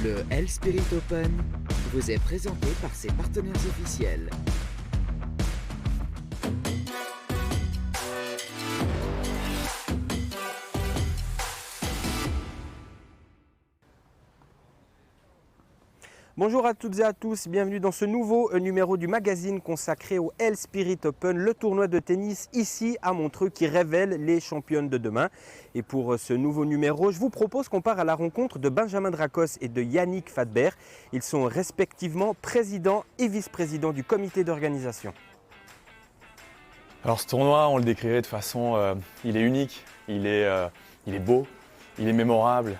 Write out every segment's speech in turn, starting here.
Le L Spirit Open vous est présenté par ses partenaires officiels. Bonjour à toutes et à tous, bienvenue dans ce nouveau numéro du magazine consacré au L Spirit Open, le tournoi de tennis ici à Montreux qui révèle les championnes de demain. Et pour ce nouveau numéro, je vous propose qu'on parte à la rencontre de Benjamin Dracos et de Yannick Fadber. Ils sont respectivement président et vice-président du comité d'organisation. Alors ce tournoi, on le décrirait de façon, il est unique, il est beau, il est mémorable.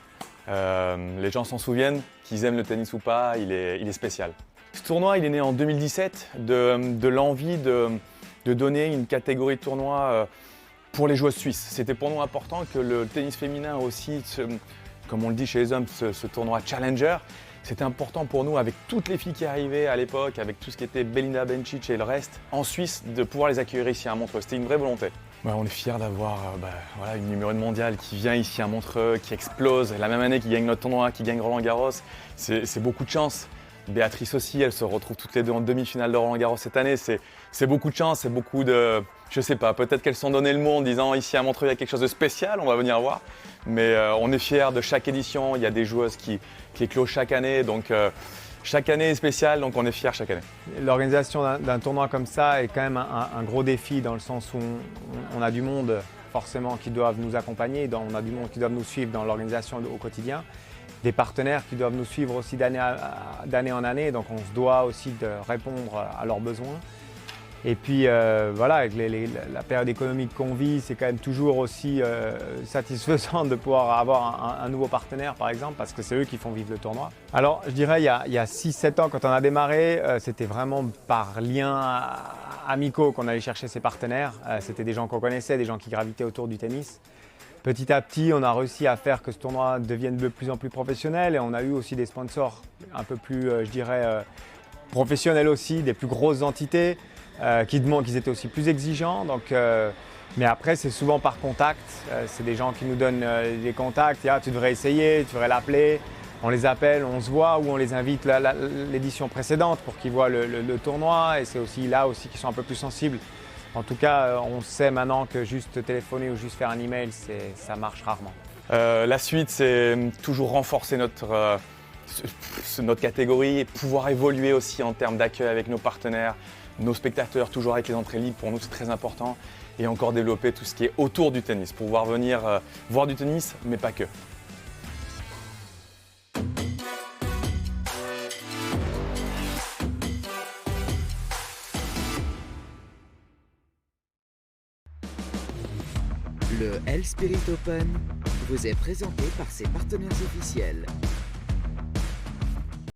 Les gens s'en souviennent, qu'ils aiment le tennis ou pas, il est spécial. Ce tournoi, il est né en 2017 de l'envie de donner une catégorie de tournoi pour les joueuses suisses. C'était pour nous important que le tennis féminin aussi, comme on le dit chez les hommes, ce tournoi Challenger, c'était important pour nous, avec toutes les filles qui arrivaient à l'époque, avec tout ce qui était Belinda Bencic et le reste, en Suisse, de pouvoir les accueillir ici à Montreux. C'était une vraie volonté. Ouais, on est fiers d'avoir une numéro 1 mondiale qui vient ici à Montreux, qui explose. La même année qui gagne notre tournoi, qui gagne Roland Garros. C'est beaucoup de chance. Béatrice aussi, elle se retrouve toutes les deux en demi-finale de Roland Garros cette année. C'est beaucoup de chance, c'est beaucoup de... Je sais pas, peut-être qu'elles se sont donné le mot en disant ici à Montreux il y a quelque chose de spécial, on va venir voir. Mais on est fiers de chaque édition, il y a des joueuses qui éclosent chaque année. Donc chaque année est spéciale, donc on est fiers chaque année. L'organisation d'un tournoi comme ça est quand même un gros défi dans le sens où on a du monde forcément qui doivent nous accompagner, on a du monde qui doivent nous suivre dans l'organisation au quotidien, des partenaires qui doivent nous suivre aussi d'année en année, donc on se doit aussi de répondre à leurs besoins. Et puis voilà, avec la période économique qu'on vit, c'est quand même toujours aussi satisfaisant de pouvoir avoir un nouveau partenaire par exemple, parce que c'est eux qui font vivre le tournoi. Alors je dirais il y a 6-7 ans quand on a démarré, c'était vraiment par liens amicaux qu'on allait chercher ces partenaires. C'était des gens qu'on connaissait, des gens qui gravitaient autour du tennis. Petit à petit, on a réussi à faire que ce tournoi devienne de plus en plus professionnel et on a eu aussi des sponsors un peu plus, je dirais, professionnels aussi, des plus grosses entités. Qui demandent qu'ils étaient aussi plus exigeants. Donc, mais après, c'est souvent par contact. C'est des gens qui nous donnent des contacts. Ah, tu devrais essayer, tu devrais l'appeler. On les appelle, on se voit ou on les invite l'édition précédente pour qu'ils voient le tournoi. Et c'est aussi là aussi qu'ils sont un peu plus sensibles. En tout cas, on sait maintenant que juste téléphoner ou juste faire un email, ça marche rarement. La suite, c'est toujours renforcer notre catégorie et pouvoir évoluer aussi en termes d'accueil avec nos partenaires. Nos spectateurs, toujours avec les entrées libres, pour nous c'est très important. Et encore développer tout ce qui est autour du tennis, pour pouvoir venir voir du tennis, mais pas que. Le L Spirit Open vous est présenté par ses partenaires officiels.